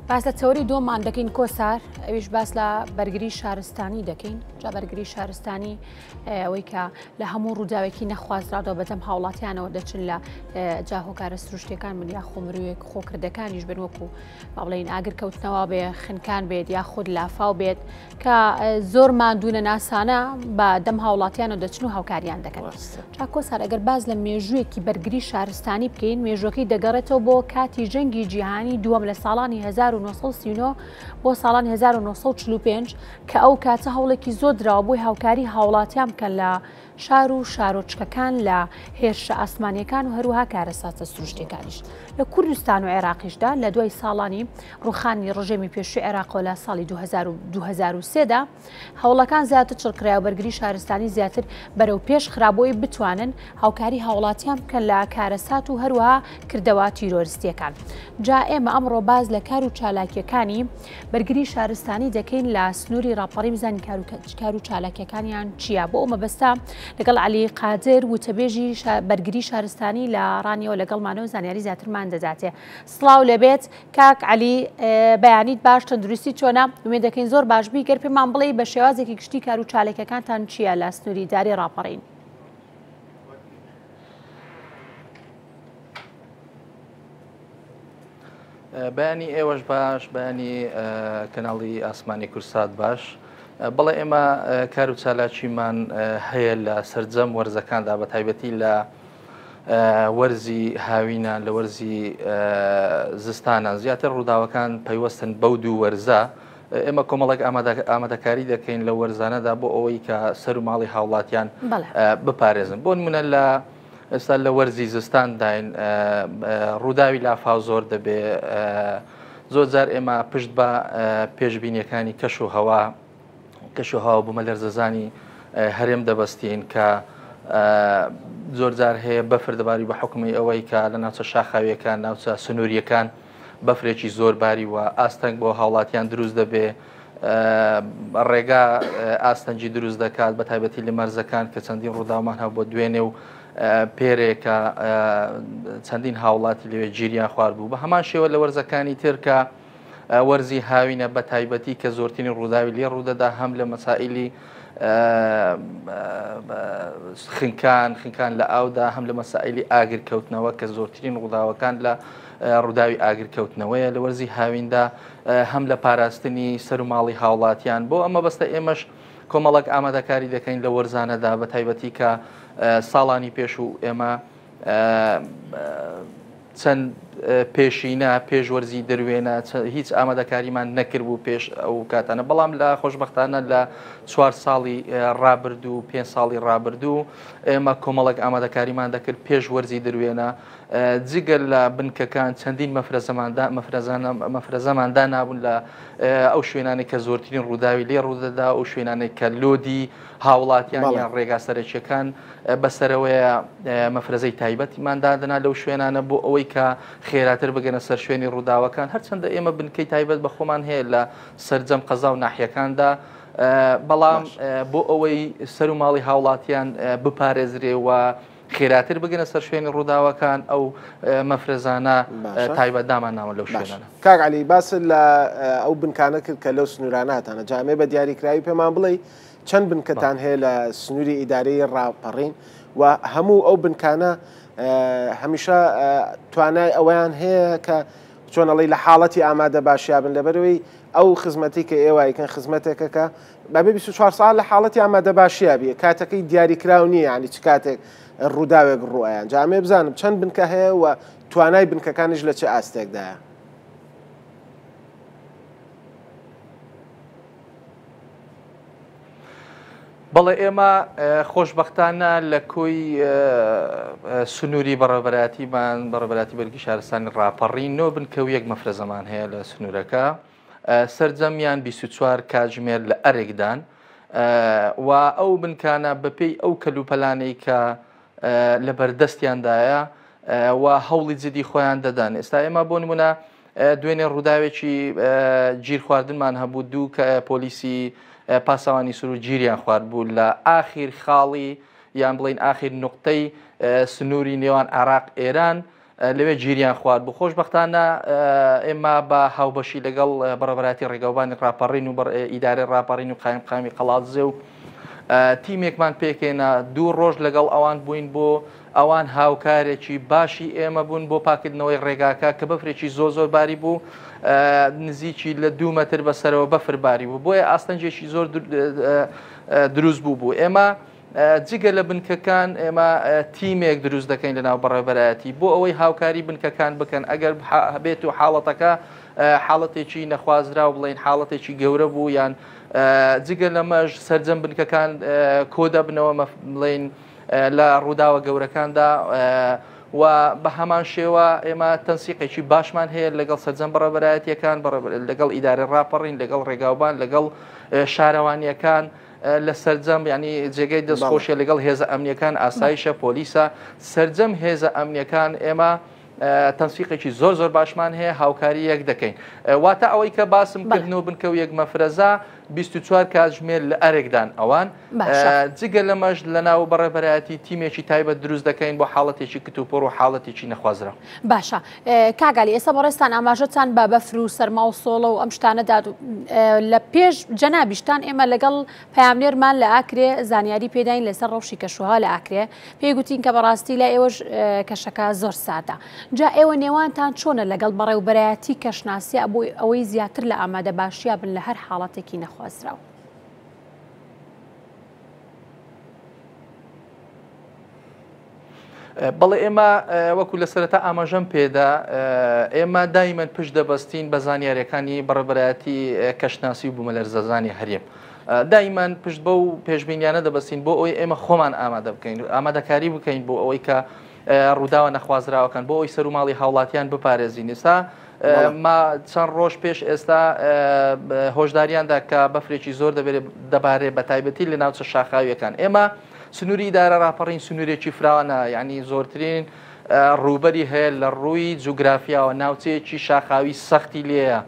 باس لە تەوەری دۆمان دەکەین کۆسار ئەویش باس لە بەرگری شارستانی دەکەین جا بەرگری شارستانی ئەوەی کە لە هەموو ڕووداوێکی نەخوازرادەوە بەدەم هاوڵاتیانەوە دەچن لە جا هۆکارە سروشتەکان من یا خۆمروێک خۆکردەکانیش بن وەکو بڵین ئاگرکەوتنەوە بێ خنکان بێت یا خود لافاو بێت کە زۆر ماندوونە ناسانە بە دەم هاوڵاتیانەوە دەچن و هاوکاریان دەکەن. جا کۆسار ئەگەر باز لە مێژوویەکی بەرگری شارستانی بکەین مێژوەکەی دەگەڕێتەوە بۆ کاتی ژەنگی جیهانی دووەم لە ساڵانی 1939 بۆ ساڵانی 1945 کە ئەو کاتە هەوڵێکی زۆر درراوە بۆی هاوکاری هاوڵاتیان بکەن لە شار و شارۆچکەکان لە هێرشە ئاسمانیەکان و هەروەها کارەساتە سروشتەکانیش لە کوردستان و عێراقیشدا لە دوای ساڵانی ڕوخانی ڕژێمی پێشووی عێراقەوە لە ساڵی 2023دا هەوڵەکان زیاتر چڕکرا و بەرگری شارستانی زیاتر بەرەو پێش خرابۆی بتوانن هاوکاری هاوڵاتیان بکەن لە کارەسات و هەروەها کردەوە تیرۆریستیەکان. جا ئێمە ئەمڕۆ باز لە کار و چالاکیەکانی بەرگری شارستانی دەکەین لە سنووری ڕاپەڕی بزانین کار و چالاکیەکانیان چییە بۆ ئەمە بەستا لەگەڵ علی قادر وتەبێژی بەرگری شارستانی لە ڕانیەوە لەگەڵمانەوە زانیاری زیاترمان دەداتێ. سڵاو لەبێت کاک علی بەیانیت باش تەندروستی چۆنە ومێ دەکەین زۆر باشبی گەر پێمان بڵێ بە شێوازێکی گشتی کار و چالاکیەکانتان چییە لە سنووری داری ڕاپەڕین؟ بەیانی ئێوەش باش بەیانی کەناڵی ئاسمانی کورسات باش بەڵێ ئێمە کار و چالاکیمان هەیە لە سەرجەم وەرزەکاندا بە تایبەتی لە وەرزی هاوینان لە وەرزی زستانان زیاتر ڕووداوەکان پەیوەستن بەو دوو وەرزە ئێمە کۆمەڵێک ئامادەکاری دەکەین لە وەرزانەدا بۆ ئەوەی کە سەر و ماڵی هاوڵاتیان بپارێزن بۆ نمونە لە ئێستا لە وەرزی زستان داین ڕووداوی لافاو زۆر دەبێ زۆر جار ئێمە پشت بە پێشبینیەکانی کەش و هەوا بوومە لەرزەزانی هەرێم دەبەستین کە زۆر جار هەیە بەفر دەباری بە حکومی ئەوەی کە لە ناوچە شاخاویەکان ناوچە سنووریەکان بەفرێکی زۆرباری وە ئاستەنگ بۆ هاوڵاتیان دروست دەبێ ڕێگا ئاستەنجی دروست دەکات بە تایبەتی لە مەرزەکان کە چەندین ڕووداومان هەبوو بۆ دوێنێ و پێرێکە چەندین هاوڵاتی لەوێ گیریان خوارد بوو بە هەمان شێوە لە وەرزەکانی ترکە وەرزی هاوینە بە تایبەتی کە زۆرترین ڕووداوی لێ ڕوودەدا هەم لە مەسائلی خنکان لە ئاودا هەم لە مەسائلی ئاگرکەوتنەوە کە زۆرترین ڕووداوەکان لە ڕووداوی ئاگرکەوتنەوەیە لە وەرزی هاویندا هەم لە پاراستنی سەر و ماڵی هاوڵاتیان بۆ ئەمە بەستە ئێمەش کۆمەڵک ئامادەکاری دەکەین لە وەرزانەدا بە تایبەتی کە ساڵانی پێش و ئێمە چەند پێشینە پێشوەرزی دەروێنە هیچ ئامادەکاریمان نەکرد بوو پێش ئەو کاتانە بەڵام لە خۆشبەختانە لە 4 ساڵی ڕابردوو 5 ساڵی ڕابردوو ئێمە کۆمەڵک ئامادەکاریمان دەکرد پێشوەرزی دەروێنە جگەل لە بنکەکان چەندین مەفرەزەماندا نابوون لە ئەو شوێنانی کە زۆرترین ڕووداوی لێ ڕوودەدا ئەو شوێنانی کە لۆدی هاوڵاتیان یان ڕێگا سەرەکیەکان بەسەرەوەیە مەفرەزەی تایبەتیماندا دەنا لەو شوێنانە بۆ ئەوەی کە خێراتر بگەنە سەر شوێنی ڕووداوەکان هەرچەندە ئێمە بنکەی تایبەت بە خۆمان هەیە لە سەرجەم قەزا و ناحیەکاندا بەڵام بۆ ئەوەی سەر و ماڵی هاوڵاتیان بپارێزرێ و خێراتر بگەنە سەر شوێنی ڕووداوەکان ئەو مەفرەزانە تایبەت دامان ناوە لەو شوێنانە. کاک عەلی باس لە ئەو بنکانە کرد کە لەو سنووراناتانە جامێ بە دیاریکراوی پێمان بڵێ چەند بنکەتان هەیە لە سنووری ئیدارەی ڕاپەڕین و هەموو ئەو بنکانە هەمیشە توانای ئەویان هەیە کە چۆنەڵی لە حاڵەتی ئامادە باشیابن لەبەرەوەی ئەو خزمەتی کە ئێوایکەن خزمەتێکەکە بەبێ 24 ساڵ لە حاڵەتی ئامادە باشیابی کاتەکەی دیاریکراو نییە ینی چ کاتێک ڕووداوێک ڕوایان جامێ بزانم چەند بنکە هەیە و توانای بنکەکانیش لە چه ئاستێکدایە. بەڵێ ئێمە خۆشببختانە لە کۆی سنووری بەڕێبەراتیمان بەڕێبەراتی بەرگی شارستانی ڕاپەڕین نۆ بنکە و یەک مەفرەزەمان هەیە لە سنوورەکە سەرجەمیان 24 کاتژمێر لە ئەرێکدان و ئەو بنکانە بەپێی ئەو کەلوپەلانەی کە لە بەردەستیاندایە و هەوڵی جدی خۆیان دەدان. ئێستا ئێمە بۆ نمونە دوێنێ ڕووداوێکی گیر خواردنمان هەبوو دوو کە پۆلیسی پاسەوانی سروور گیریان خوارد بوو لە ئاخیر خاڵی یان بڵین ئاخیر نقطەی سنووری نێوان عێراق ئێران لەوێ گیریان خوارد بوو. خۆشبەختانە ئێمە بە هاوبەشی لەگەڵ بەڕێوەبەراتی ڕێگەوبانی ڕاپەڕین و ئیدارەی ڕاپەڕین و قایمقامی قەڵاتزێ و تیمێکمان پێکێنا 2 ڕۆژ لەگەڵ ئەوان بووین بۆ ئەوان هاوکارێکی باشی ئێمە بوون بۆ پاکردنەوەی ڕێگاکە کە بەفرێکی زۆر باری بوو، نزیکی لە 2 مەتر بەسەرەوە بەفرباری بوو، بۆیە ئاستەنجێکی زۆر دروست بوو. ئێمە جگە لە بنکەکان ئێمە تیمێک دروست دەکەین لەناو بەڕێوەبەرایەتی بۆ ئەوەی هاوکاری بنکەکان بکەن. ئەگەر بێت و حاڵەتەکە حاڵەتێکی نەخوازرا و بڵین حاڵەتێکی گەورە بوو یان جگە لەمەش سەرجەم بنکەکان کۆ دەبنەوە بڵین لە ڕووداوە گەورەکاندا و بە هەمان شێوە ئێمە تەنسیقێکی باشمان هەیە لەگەڵ سەرجەم بەڕێوەبەرایەتیەکان لەگەڵ ئیدارەی ڕاپەڕین لەگەڵ ڕێگاوبان لەگەڵ شارەوانیەکان لە سەرجەم ینی جێگەی دەستخۆشیە لەگەڵ هێزە ئەمنیەکان ئاسایشە پۆلیسە سەرجەم هێزە ئەمنیەکان ئێمە تەنسیقێکی زۆر باشمان هەیە هاوکاری یەک دەکەین. واتە ئەوەی کە باسم کردنەوە بنکە و یەک مەفرەزا 24 کاتژمێر لە ئەرێکدان ئەوان جگە لەمەش لەناو بەڕێوەبەرایەتی تیمێکی تایبەت دروست دەکەین بۆ حاڵەتێکی کتوپۆر و حاڵەتێکی نەخوازرا. باشە کاگالی ئێستا بەڕێستان ئاماژەتان بە بەفر و سەرما و سۆڵە و ئەم شتانەدا لە پێش جەنابیشتان ئێمە لەگەڵ پەیامنێرمان لە ئاکرێ زانیاری پێداین لەسەر ڕەوشی کەشوها لە ئاکرێ پێی گوتین کە بەڕاستی لە ئێوەش کەشەکە زۆر سادە. جا ئێوە نێوانتان چۆنە لەگەڵ بەڕێوەبەرایەتی کەشناسی بۆ ئەوەی زیاتر لە ئامادە باشیە بن لە هەر حاڵەتێکی نەخوازراوە؟ بەڵێ ئێمە وەکو لە سەرەتا ئاماژەم پێدا ئێمە دایمەن پشت دەبەستین بە زانیاریەکانی بەڕێوەبەرایەتی کەشناسی و بوومەلەرزەزانی هەرێم. دایمەن پشت بە و پێشبینیانە دەبەستین بۆ ئەوەی ئێمە خۆمان ئامادە بکەین ئامادەکاری بکەین بۆ ئەوەی کە ڕووداوە نەخوازراوەکان بۆ ئەوی سەر و ماڵی هاوڵاتیان بپارێزین. ئێستا ما چەند ڕۆژ پێش ئێستا هۆشداریاندا کە بەفرێکی زۆر دەبارێت بە تایبەتی لە ناوچە شاخاویەکان. ئێمە سنووری ئیدارە ڕاپەڕین سنوورێکی فراوانە یعنی زۆرترین ڕووبەری هەیە لە ڕووی جوگرافیاوە ناوچەیەکی شاخاوی سەختی لێیە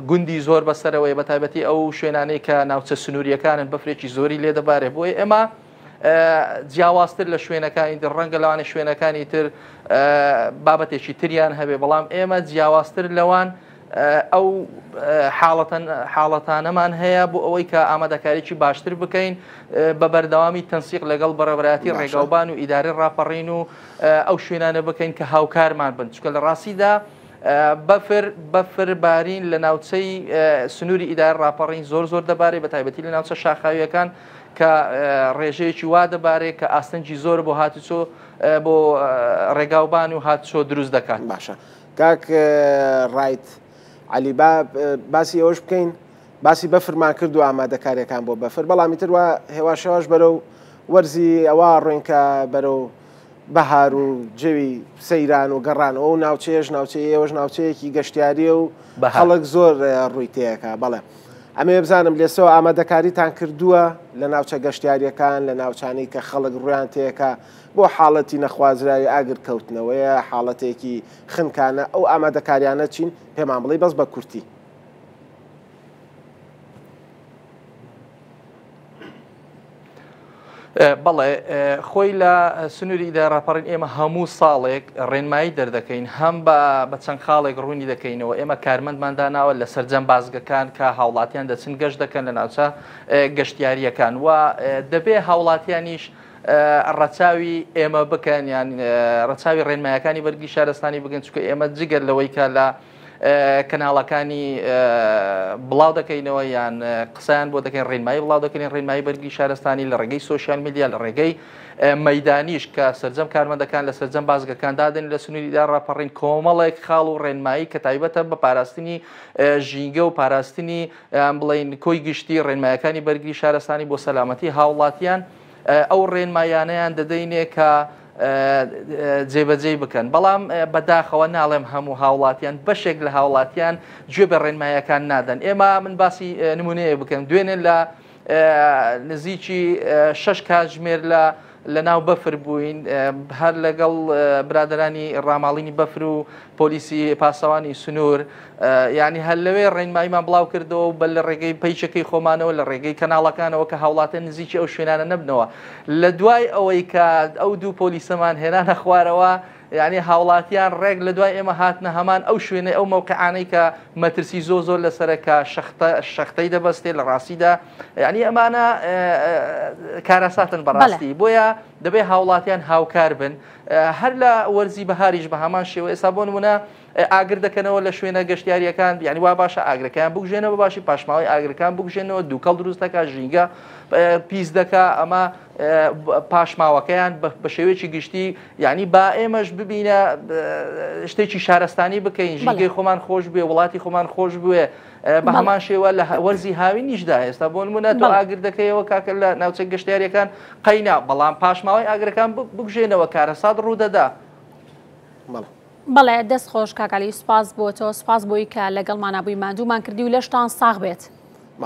گوندی زۆر بەسەرەوەی بە تایبەتی ئەو شوێنانەی کە ناوچە سنووریەکانن بەفرێکی زۆری لێ دەبارێت بۆی ئێمە جیاوازتر لە شوێنەکانی تر ڕەنگە لەوانە شوێنەکانی تر بابەتێکی تریان هەبێ بەڵام ئێمە جیاوازتر لەوان ئەو حاڵەتانەمان هەیە بۆ ئەوەی کە ئامادەکاریی باشتر بکەین بە بەردەوامی تەنسیق لەگەڵ بەڕێوەبەراتی ڕێگاوبان و ئیدارەی ڕاپەڕین و ئەو شوێنانە بکەین کە هاوکارمان بن چکە لە ڕاستیدا بەفربارین لە ناوچەی سنووری ئیدارە ڕاپەڕین زۆر دەبارێت بە تایبەتی لە ناوچە شاخاویەکان کە ڕێژەیەکی وا دەبارێت کە ئاستەنجی زۆر بۆ هاتوچۆ بۆ ڕێگاوبان و هاتچۆ دروست دەکات. باشە کاک ڕایت علی باسی ئەوش بکەین باسی بەفرمان کرد و ئامادەکاریەکان بۆ بەفر بەڵامی تر وە هێواشەوەش بەرەو وەرزی ئەوە ڕۆینکە بەرەو بەهار و جەوی سەیران و گەڕان ئەو ناوچەیەش ناوچەیە ئێوەش ناوچەیەکی گەشتیاریە و خەڵک زۆر ڕووی تەیەکە. بەڵێ ئەمێ بزانم لێسەوە ئامادەکاریتان کردووە لە ناوچە گەشتیاریەکان لە ناوچانەی کە خەڵک ڕویان تەیەکە بۆ حاڵەتی نەخوازراوی ئاگر کەوتنەوەیە حاڵەتێکی خنکانە ئەو ئامادەکاریانە چین پێمان بڵێ بەس بە کورتی. بەڵێ خۆی لە سنووری ئیدارە ڕاپەڕین ئێمە هەموو ساڵێک ڕێنمایی دەردەکەین هەم بە چەند خاڵێک ڕوونی دەکەینەوە ئێمە کارمەندمانداناوە لە سەرجەم بازگەکان کە هاوڵاتیان دەچن گەشت دەکەن لە ناوچە گەشتیاریەکان و دەبێ هاوڵاتیانیش ڕەچاوی ئێمە بکەن یان ڕەچاوی ڕێنمایەکانی بەرگی شارستانی بگەن چکە ئێمە جگەر لەوەی کە لە کەناڵەکانی بڵاو دەکەینەوە یان قسەیان بۆ دەکەین ڕێنمایی بڵاو دەکەین ڕێنمایی بەرگی شارستانی لە ڕێگەی سوۆسیال میدیا لە ڕێگەی مەیدانیش کە سەرجەم کارمەندەکان لە سەرجەم بازگەکان دادن لە سنووری ئیدارە ڕاپەڕین کۆمەڵێک خاڵ و ڕێنمایی کە تایبەتە بە پاراستنی ژینگە و پاراستنی بڵین کۆی گشتی ڕێنمایەکانی بەرگی شارستانی بۆ سەلامەتی هاوڵاتیان ئەو ڕێنمایانەیان دەدەینێ کە جێبەجێ بکەن بەڵام بەداخەوە ناڵێم هەموو هاوڵاتیان بەشێک لە هاوڵاتیان گوێ بە ڕێنمایەکان نادەن. ئێمە من باسی نمونەیە بکەم دوێنێ لە نزیکی 6 کاتژمێر لە لە ناو بەفر بووین هەر لەگەڵ برادرانی ڕاماڵینی بەفر و پۆلیسی پاسەوانی سنوور یعنی هەر لەوێ ڕێنماییمان بڵاو کردەوە بە لە ڕێگەی پەیچەکەی خۆمانەوە لە ڕێگەی کەناڵەکانەوە کە هاوڵاتە نزیکی ئەو شوێنانە نەبنەوە لە دوای ئەوەی کە ئەو دوو پۆلیسەمان هێنانە خوارەوە یعنی هاوڵاتیان ڕێک لە دوای ئێمە هاتنە هەمان ئەو شوێنە ئەو موقعانەی کە مەترسی زۆر لەسەرەکە شەختەی دەبەستێ لە ڕاستیدا یعنی ئەمانە کارەساتن بەڕاستی بۆیە دەبێ هاوڵاتیان هاوکار بن هەر لە وەرزی بەهاریش بە هەمان شێوە ئێستا بۆ نمونە ئاگر دەکەنەوە لە شوێنە گەشتیاریەکان یعنی وا باشە ئاگرەکان بگژێنەوە باشی پاشماوەی ئاگرەکان بگژێنەوە دووکەڵ دروستەکە ژینگە پیس دەکە ئەمە پاشماوەکەیان بە شێوەیەکی گشتی یعنی با ئێمەش ببینە شتێکی شارستانی بکەین ژینگەی خۆمان خۆش بێ وڵاتی خۆمان خۆش بوێ بە هەمان شێوە لە وەرزی هاوی نیشدا ئێستا بۆ نمونە تۆ ئاگر دەکەیەوە کاکە لە ناوچەی گەشتیاریەکان قەینا بەڵام پاشماوەی ئاگرەکان بگژێنەوە کارەسات ڕوودەدا. بەڵێ دەست خۆش کاکالی سپاس بۆ تۆ سپاس بۆی کە لەگەڵمانە بووی ماندوومان کردی و لەشتان ساغ بێت.